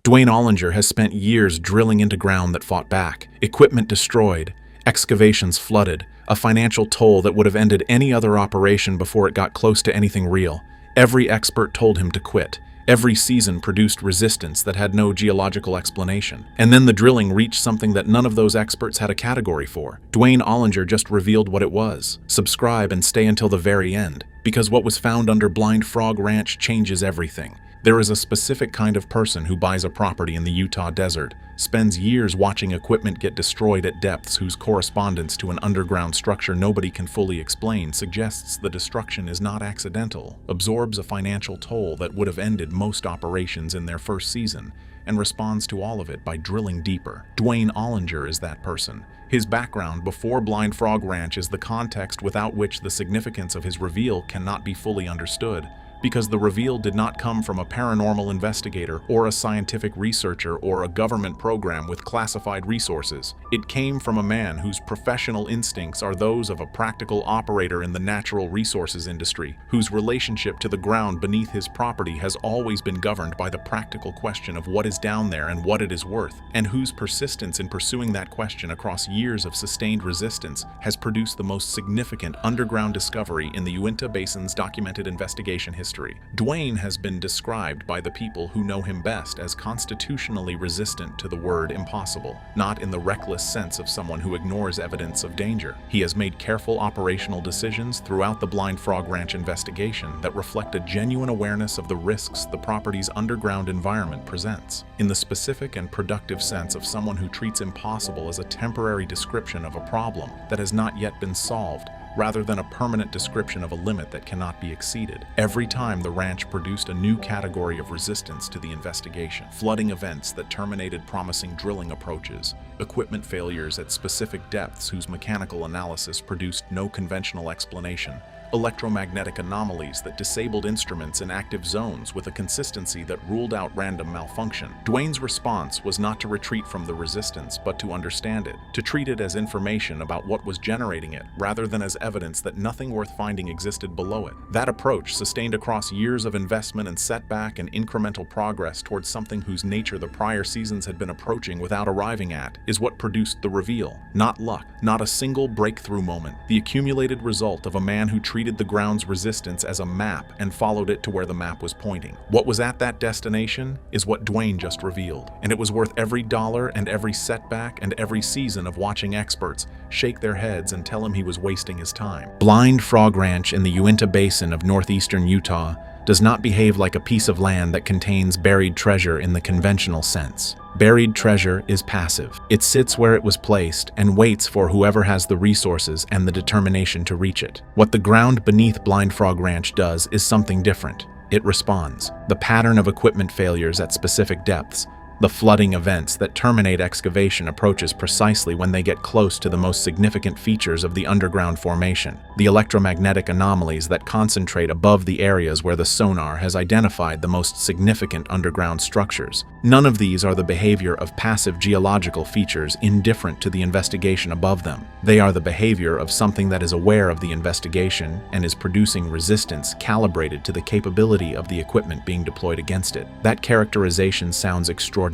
Duane Ollinger has spent years drilling into ground that fought back, equipment destroyed, excavations flooded, a financial toll that would have ended any other operation before it got close to anything real. Every expert told him to quit. Every season produced resistance that had no geological explanation. And then the drilling reached something that none of those experts had a category for. Duane Ollinger just revealed what it was. Subscribe and stay until the very end, because what was found under Blind Frog Ranch changes everything. There is a specific kind of person who buys a property in the Utah desert, spends years watching equipment get destroyed at depths whose correspondence to an underground structure nobody can fully explain suggests the destruction is not accidental, absorbs a financial toll that would have ended most operations in their first season, and responds to all of it by drilling deeper. Duane Ollinger is that person. His background before Blind Frog Ranch is the context without which the significance of his reveal cannot be fully understood, because the reveal did not come from a paranormal investigator or a scientific researcher or a government program with classified resources. It came from a man whose professional instincts are those of a practical operator in the natural resources industry, whose relationship to the ground beneath his property has always been governed by the practical question of what is down there and what it is worth, and whose persistence in pursuing that question across years of sustained resistance has produced the most significant underground discovery in the Uinta Basin's documented investigation history. Duane has been described by the people who know him best as constitutionally resistant to the word impossible, not in the reckless sense of someone who ignores evidence of danger. He has made careful operational decisions throughout the Blind Frog Ranch investigation that reflect a genuine awareness of the risks the property's underground environment presents, in the specific and productive sense of someone who treats impossible as a temporary description of a problem that has not yet been solved, rather than a permanent description of a limit that cannot be exceeded. Every time the ranch produced a new category of resistance to the investigation: flooding events that terminated promising drilling approaches, equipment failures at specific depths whose mechanical analysis produced no conventional explanation, electromagnetic anomalies that disabled instruments in active zones with a consistency that ruled out random malfunction. Duane's response was not to retreat from the resistance, but to understand it, to treat it as information about what was generating it, rather than as evidence that nothing worth finding existed below it. That approach, sustained across years of investment and setback and incremental progress towards something whose nature the prior seasons had been approaching without arriving at, is what produced the reveal. Not luck, not a single breakthrough moment, the accumulated result of a man who treated the ground's resistance as a map and followed it to where the map was pointing. What was at that destination is what Duane just revealed, and it was worth every dollar and every setback and every season of watching experts shake their heads and tell him he was wasting his time. Blind Frog Ranch in the Uinta Basin of northeastern Utah does not behave like a piece of land that contains buried treasure in the conventional sense. Buried treasure is passive. It sits where it was placed and waits for whoever has the resources and the determination to reach it. What the ground beneath Blind Frog Ranch does is something different. It responds. The pattern of equipment failures at specific depths, the flooding events that terminate excavation, approaches precisely when they get close to the most significant features of the underground formation, the electromagnetic anomalies that concentrate above the areas where the sonar has identified the most significant underground structures. None of these are the behavior of passive geological features indifferent to the investigation above them. They are the behavior of something that is aware of the investigation and is producing resistance calibrated to the capability of the equipment being deployed against it. That characterization sounds extraordinary.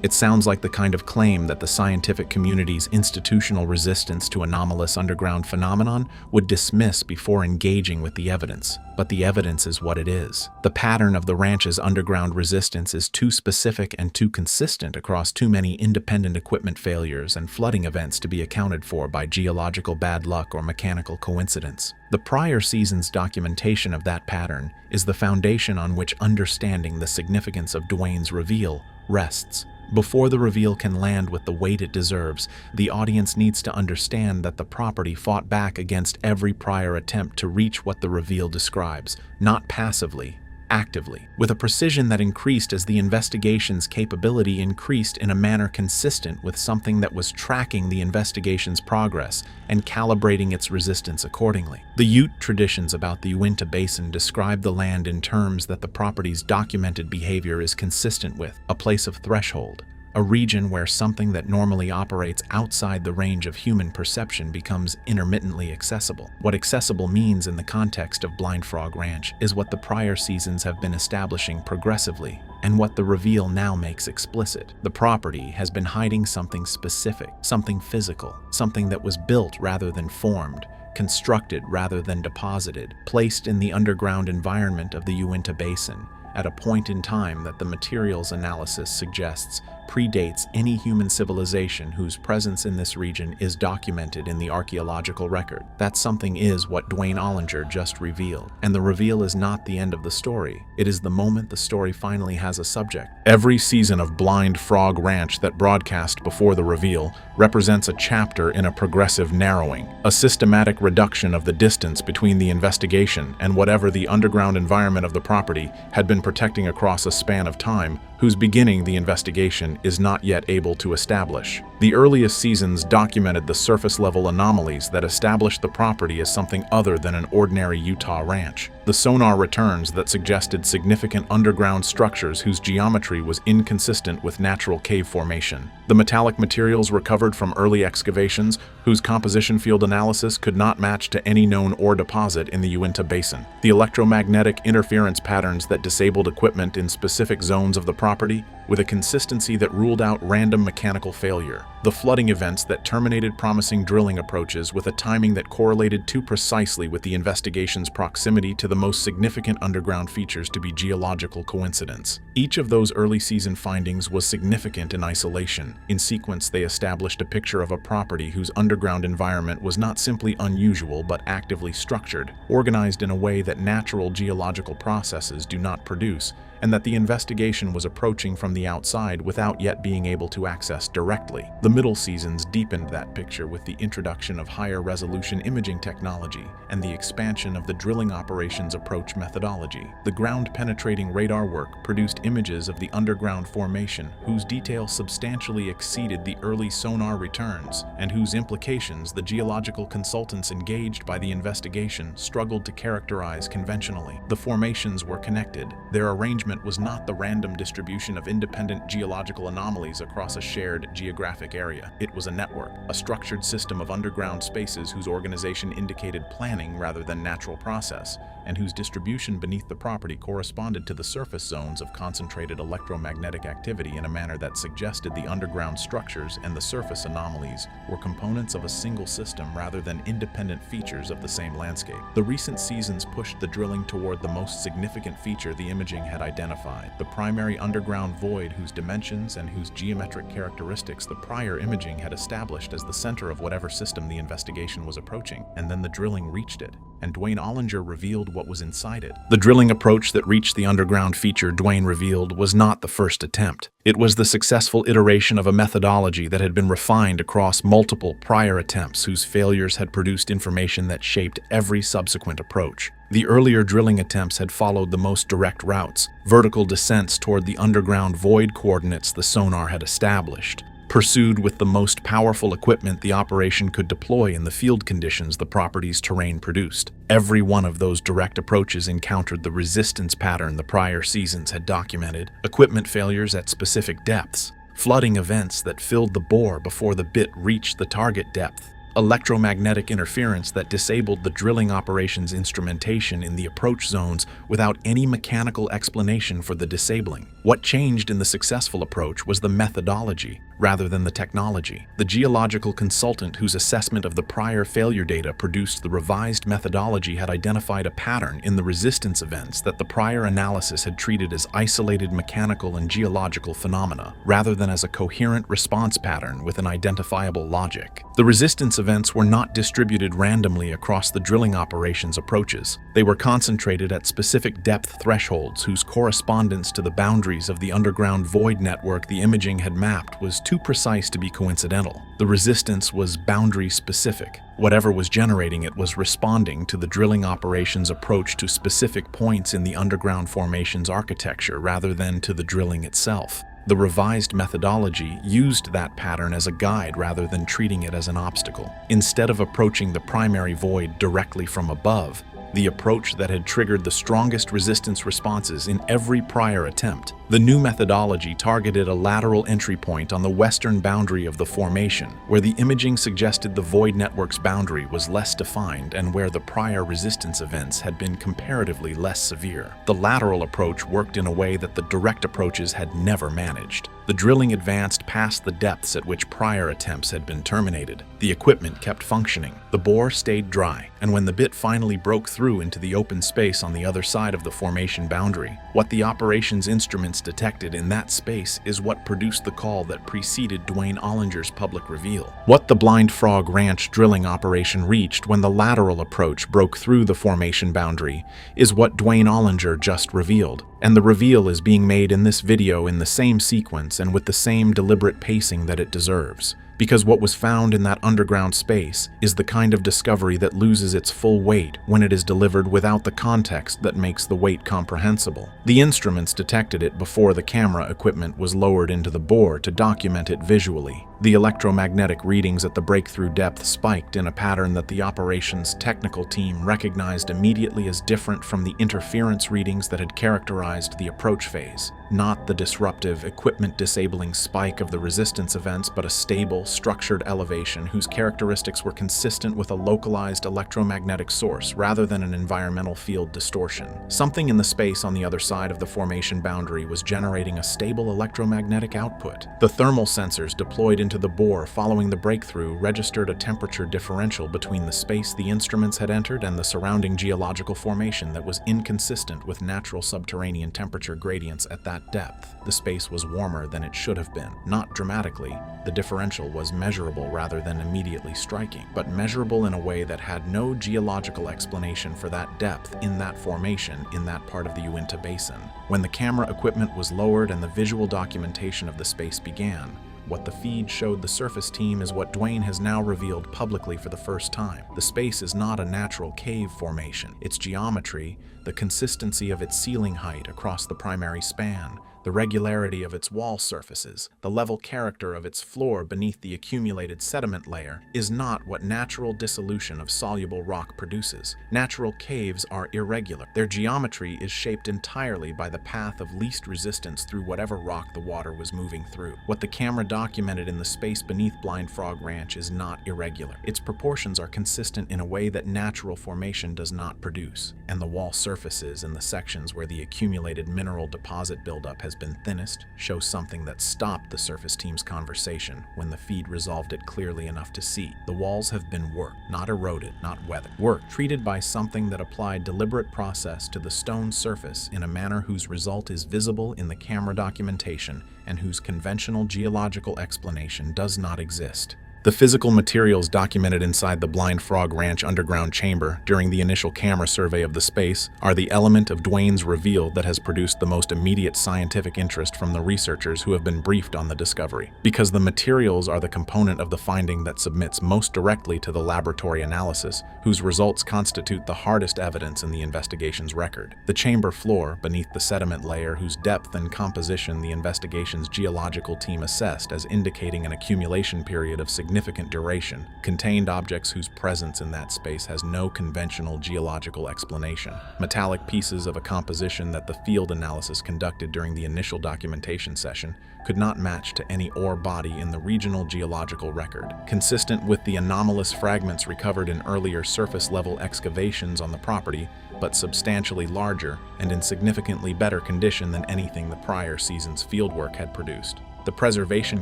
It sounds like the kind of claim that the scientific community's institutional resistance to anomalous underground phenomenon would dismiss before engaging with the evidence. But the evidence is what it is. The pattern of the ranch's underground resistance is too specific and too consistent across too many independent equipment failures and flooding events to be accounted for by geological bad luck or mechanical coincidence. The prior season's documentation of that pattern is the foundation on which understanding the significance of Duane's reveal rests. Before the reveal can land with the weight it deserves, the audience needs to understand that the property fought back against every prior attempt to reach what the reveal describes, not passively, actively, with a precision that increased as the investigation's capability increased in a manner consistent with something that was tracking the investigation's progress and calibrating its resistance accordingly. The Ute traditions about the Uinta Basin describe the land in terms that the property's documented behavior is consistent with: a place of threshold, a region where something that normally operates outside the range of human perception becomes intermittently accessible. What accessible means in the context of Blind Frog Ranch is what the prior seasons have been establishing progressively, and what the reveal now makes explicit. The property has been hiding something specific, something physical, something that was built rather than formed, constructed rather than deposited, placed in the underground environment of the Uinta Basin, at a point in time that the materials analysis suggests predates any human civilization whose presence in this region is documented in the archaeological record. That something is what Duane Ollinger just revealed. And the reveal is not the end of the story. It is the moment the story finally has a subject. Every season of Blind Frog Ranch that broadcast before the reveal represents a chapter in a progressive narrowing, a systematic reduction of the distance between the investigation and whatever the underground environment of the property had been protecting across a span of time, whose beginning the investigation is not yet able to establish. The earliest seasons documented the surface-level anomalies that established the property as something other than an ordinary Utah ranch. The sonar returns that suggested significant underground structures whose geometry was inconsistent with natural cave formation. The metallic materials recovered from early excavations, whose composition field analysis could not match to any known ore deposit in the Uinta Basin. The electromagnetic interference patterns that disabled equipment in specific zones of the property, with a consistency that ruled out random mechanical failure. The flooding events that terminated promising drilling approaches with a timing that correlated too precisely with the investigation's proximity to the most significant underground features to be geological coincidence. Each of those early season findings was significant in isolation. In sequence, they established a picture of a property whose underground environment was not simply unusual but actively structured, organized in a way that natural geological processes do not produce, and that the investigation was approaching from the outside without yet being able to access directly. The middle seasons deepened that picture with the introduction of higher resolution imaging technology and the expansion of the drilling operations approach methodology. The ground-penetrating radar work produced images of the underground formation whose detail substantially exceeded the early sonar returns, and whose implications the geological consultants engaged by the investigation struggled to characterize conventionally. The formations were connected. Their arrangement was not the random distribution of independent geological anomalies across a shared geographic area. It was a network, a structured system of underground spaces whose organization indicated planning rather than natural process, and whose distribution beneath the property corresponded to the surface zones of concentrated electromagnetic activity in a manner that suggested the underground structures and the surface anomalies were components of a single system rather than independent features of the same landscape. The recent seasons pushed the drilling toward the most significant feature the imaging had identified, the primary underground void whose dimensions and whose geometric characteristics the prior imaging had established as the center of whatever system the investigation was approaching. And then the drilling reached it, and Duane Ollinger revealed what was inside it. The drilling approach that reached the underground feature Duane revealed was not the first attempt. It was the successful iteration of a methodology that had been refined across multiple prior attempts whose failures had produced information that shaped every subsequent approach. The earlier drilling attempts had followed the most direct routes, vertical descents toward the underground void coordinates the sonar had established. Pursued with the most powerful equipment the operation could deploy in the field conditions the property's terrain produced. Every one of those direct approaches encountered the resistance pattern the prior seasons had documented, equipment failures at specific depths, flooding events that filled the bore before the bit reached the target depth, electromagnetic interference that disabled the drilling operations instrumentation in the approach zones without any mechanical explanation for the disabling. What changed in the successful approach was the methodology rather than the technology. The geological consultant whose assessment of the prior failure data produced the revised methodology had identified a pattern in the resistance events that the prior analysis had treated as isolated mechanical and geological phenomena, rather than as a coherent response pattern with an identifiable logic. The resistance events were not distributed randomly across the drilling operations approaches. They were concentrated at specific depth thresholds whose correspondence to the boundaries of the underground void network the imaging had mapped was too precise to be coincidental. The resistance was boundary-specific. Whatever was generating it was responding to the drilling operations approach to specific points in the underground formation's architecture rather than to the drilling itself. The revised methodology used that pattern as a guide rather than treating it as an obstacle. Instead of approaching the primary void directly from above, the approach that had triggered the strongest resistance responses in every prior attempt, The new methodology targeted a lateral entry point on the western boundary of the formation, where the imaging suggested the void network's boundary was less defined and where the prior resistance events had been comparatively less severe. The lateral approach worked in a way that the direct approaches had never managed. The drilling advanced past the depths at which prior attempts had been terminated. The equipment kept functioning. The bore stayed dry, and when the bit finally broke through into the open space on the other side of the formation boundary, what the operations instruments detected in that space is what produced the call that preceded Duane Ollinger's public reveal. What the Blind Frog Ranch drilling operation reached when the lateral approach broke through the formation boundary is what Duane Ollinger just revealed. And the reveal is being made in this video in the same sequence and with the same deliberate pacing that it deserves. Because what was found in that underground space is the kind of discovery that loses its full weight when it is delivered without the context that makes the weight comprehensible. The instruments detected it before the camera equipment was lowered into the bore to document it visually. The electromagnetic readings at the breakthrough depth spiked in a pattern that the operations technical team recognized immediately as different from the interference readings that had characterized the approach phase. Not the disruptive, equipment-disabling spike of the resistance events, but a stable, structured elevation whose characteristics were consistent with a localized electromagnetic source rather than an environmental field distortion. Something in the space on the other side of the formation boundary was generating a stable electromagnetic output. The thermal sensors deployed into the bore following the breakthrough registered a temperature differential between the space the instruments had entered and the surrounding geological formation that was inconsistent with natural subterranean temperature gradients at that depth. The space was warmer than it should have been. Not dramatically, the differential was measurable rather than immediately striking, but measurable in a way that had no geological explanation for that depth in that formation in that part of the Uinta Basin. When the camera equipment was lowered and the visual documentation of the space began, what the feed showed the surface team is what Duane has now revealed publicly for the first time. The space is not a natural cave formation. Its geometry, the consistency of its ceiling height across the primary span, the regularity of its wall surfaces, the level character of its floor beneath the accumulated sediment layer, is not what natural dissolution of soluble rock produces. Natural caves are irregular. Their geometry is shaped entirely by the path of least resistance through whatever rock the water was moving through. What the camera documented in the space beneath Blind Frog Ranch is not irregular. Its proportions are consistent in a way that natural formation does not produce, and the wall surfaces in the sections where the accumulated mineral deposit buildup has been thinnest show something that stopped the surface team's conversation when the feed resolved it clearly enough to see. The walls have been worked, not eroded, not weathered. Work treated by something that applied deliberate process to the stone surface in a manner whose result is visible in the camera documentation and whose conventional geological explanation does not exist. The physical materials documented inside the Blind Frog Ranch underground chamber during the initial camera survey of the space are the element of Duane's reveal that has produced the most immediate scientific interest from the researchers who have been briefed on the discovery. Because the materials are the component of the finding that submits most directly to the laboratory analysis, whose results constitute the hardest evidence in the investigation's record. The chamber floor, beneath the sediment layer whose depth and composition the investigation's geological team assessed as indicating an accumulation period of significant duration, contained objects whose presence in that space has no conventional geological explanation. Metallic pieces of a composition that the field analysis conducted during the initial documentation session could not match to any ore body in the regional geological record. Consistent with the anomalous fragments recovered in earlier surface-level excavations on the property, but substantially larger and in significantly better condition than anything the prior season's fieldwork had produced. The preservation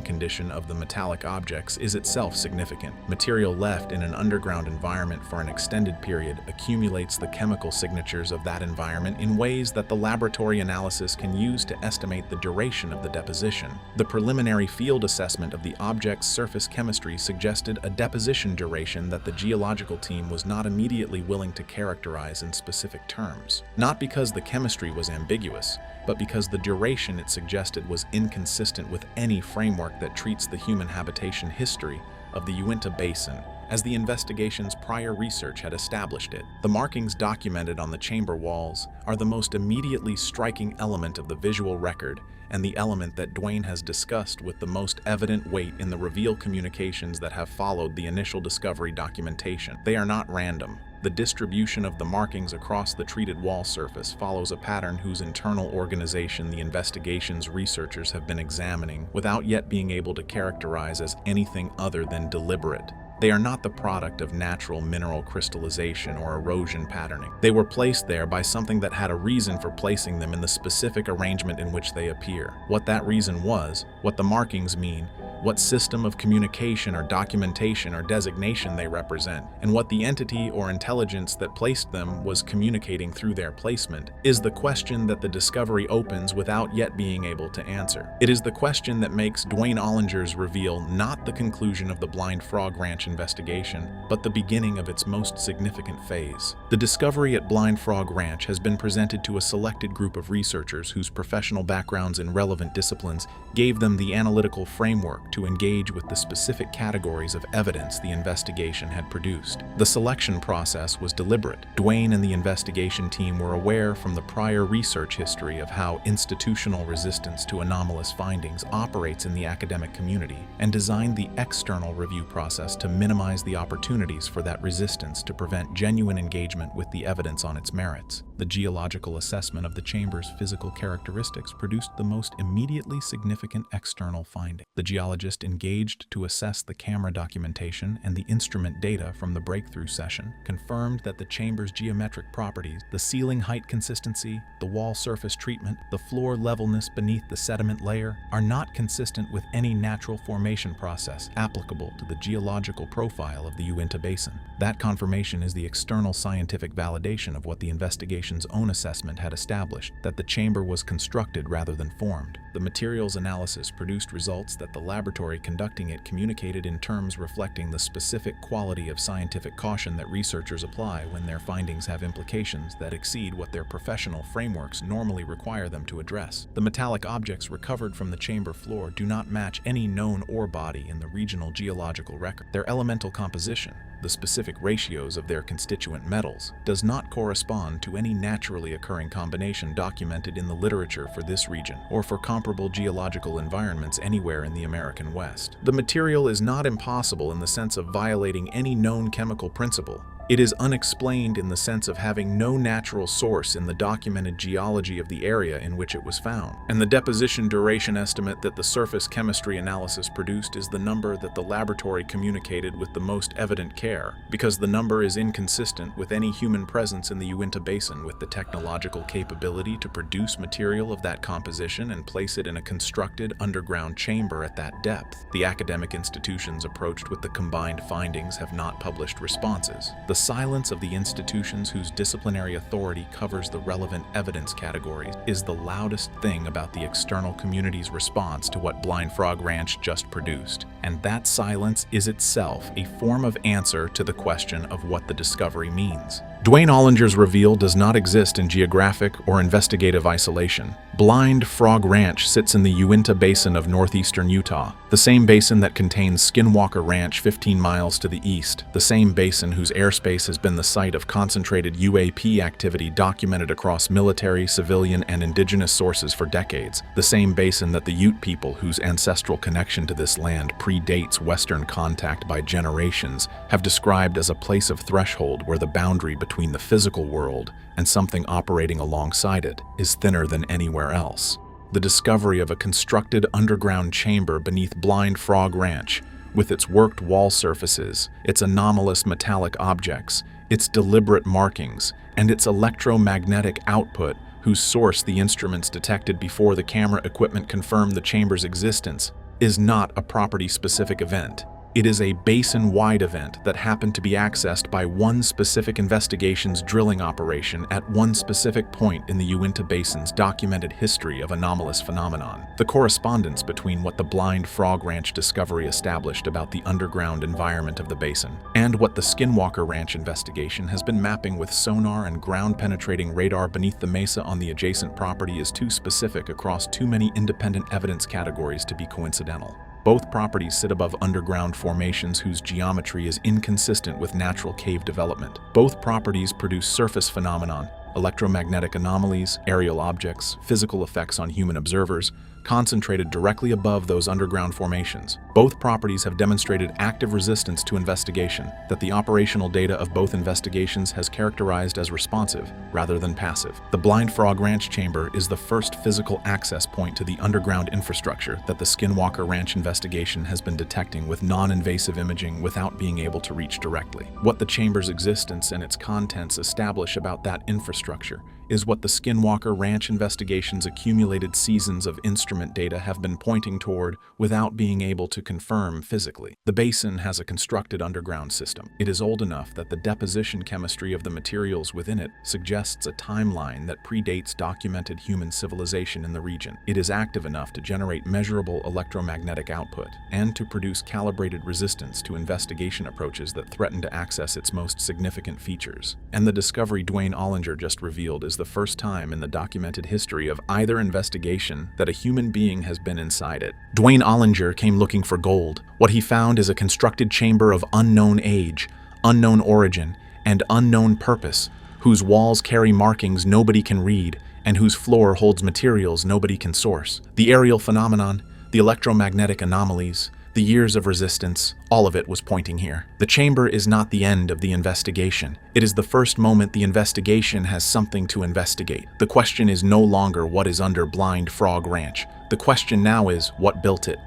condition of the metallic objects is itself significant. Material left in an underground environment for an extended period accumulates the chemical signatures of that environment in ways that the laboratory analysis can use to estimate the duration of the deposition. The preliminary field assessment of the object's surface chemistry suggested a deposition duration that the geological team was not immediately willing to characterize in specific terms. Not because the chemistry was ambiguous, but because the duration it suggested was inconsistent with any framework that treats the human habitation history of the Uinta Basin as the investigation's prior research had established it. The markings documented on the chamber walls are the most immediately striking element of the visual record and the element that Duane has discussed with the most evident weight in the reveal communications that have followed the initial discovery documentation. They are not random. The distribution of the markings across the treated wall surface follows a pattern whose internal organization the investigation's researchers have been examining without yet being able to characterize as anything other than deliberate. They are not the product of natural mineral crystallization or erosion patterning. They were placed there by something that had a reason for placing them in the specific arrangement in which they appear. What that reason was, what the markings mean, what system of communication or documentation or designation they represent, and what the entity or intelligence that placed them was communicating through their placement, is the question that the discovery opens without yet being able to answer. It is the question that makes Duane Ollinger's reveal not the conclusion of the Blind Frog Ranch investigation, but the beginning of its most significant phase. The discovery at Blind Frog Ranch has been presented to a selected group of researchers whose professional backgrounds in relevant disciplines gave them the analytical framework to engage with the specific categories of evidence the investigation had produced. The selection process was deliberate. Duane and the investigation team were aware from the prior research history of how institutional resistance to anomalous findings operates in the academic community, and designed the external review process to minimize the opportunities for that resistance to prevent genuine engagement with the evidence on its merits. The geological assessment of the chamber's physical characteristics produced the most immediately significant external finding. The geologist engaged to assess the camera documentation and the instrument data from the breakthrough session confirmed that the chamber's geometric properties, the ceiling height consistency, the wall surface treatment, the floor levelness beneath the sediment layer, are not consistent with any natural formation process applicable to the geological profile of the Uinta Basin. That confirmation is the external scientific validation of what the investigation's own assessment had established, that the chamber was constructed rather than formed. The materials analysis produced results that the laboratory conducting it communicated in terms reflecting the specific quality of scientific caution that researchers apply when their findings have implications that exceed what their professional frameworks normally require them to address. The metallic objects recovered from the chamber floor do not match any known ore body in the regional geological record. Their elemental composition, the specific ratios of their constituent metals, does not correspond to any naturally occurring combination documented in the literature for this region or for comparable geological environments anywhere in the American West. The material is not impossible in the sense of violating any known chemical principle. It is unexplained in the sense of having no natural source in the documented geology of the area in which it was found. And the deposition duration estimate that the surface chemistry analysis produced is the number that the laboratory communicated with the most evident care, because the number is inconsistent with any human presence in the Uinta Basin with the technological capability to produce material of that composition and place it in a constructed underground chamber at that depth. The academic institutions approached with the combined findings have not published responses. The silence of the institutions whose disciplinary authority covers the relevant evidence categories is the loudest thing about the external community's response to what Blind Frog Ranch just produced. And that silence is itself a form of answer to the question of what the discovery means. Duane Ollinger's reveal does not exist in geographic or investigative isolation. Blind Frog Ranch sits in the Uinta Basin of northeastern Utah, the same basin that contains Skinwalker Ranch 15 miles to the east, the same basin whose airspace has been the site of concentrated UAP activity documented across military, civilian, and indigenous sources for decades, the same basin that the Ute people whose ancestral connection to this land predates Western contact by generations have described as a place of threshold where the boundary between the physical world and something operating alongside it is thinner than anywhere else. The discovery of a constructed underground chamber beneath Blind Frog Ranch, with its worked wall surfaces, its anomalous metallic objects, its deliberate markings, and its electromagnetic output, whose source the instruments detected before the camera equipment confirmed the chamber's existence, is not a property-specific event. It is a basin-wide event that happened to be accessed by one specific investigation's drilling operation at one specific point in the Uinta Basin's documented history of anomalous phenomenon. The correspondence between what the Blind Frog Ranch discovery established about the underground environment of the basin and what the Skinwalker Ranch investigation has been mapping with sonar and ground-penetrating radar beneath the mesa on the adjacent property is too specific across too many independent evidence categories to be coincidental. Both properties sit above underground formations whose geometry is inconsistent with natural cave development. Both properties produce surface phenomenon, electromagnetic anomalies, aerial objects, physical effects on human observers, concentrated directly above those underground formations. Both properties have demonstrated active resistance to investigation, that the operational data of both investigations has characterized as responsive rather than passive. The Blind Frog Ranch Chamber is the first physical access point to the underground infrastructure that the Skinwalker Ranch investigation has been detecting with non-invasive imaging without being able to reach directly. What the chamber's existence and its contents establish about that infrastructure is what the Skinwalker Ranch investigation's accumulated seasons of instrument data have been pointing toward without being able to confirm physically. The basin has a constructed underground system. It is old enough that the deposition chemistry of the materials within it suggests a timeline that predates documented human civilization in the region. It is active enough to generate measurable electromagnetic output and to produce calibrated resistance to investigation approaches that threaten to access its most significant features. And the discovery Duane Ollinger just revealed is the first time in the documented history of either investigation that a human being has been inside it. Duane Ollinger came looking for gold. What he found is a constructed chamber of unknown age, unknown origin, and unknown purpose, whose walls carry markings nobody can read, and whose floor holds materials nobody can source. The aerial phenomenon, the electromagnetic anomalies, the years of resistance, all of it was pointing here. The chamber is not the end of the investigation. It is the first moment the investigation has something to investigate. The question is no longer what is under Blind Frog Ranch. The question now is what built it.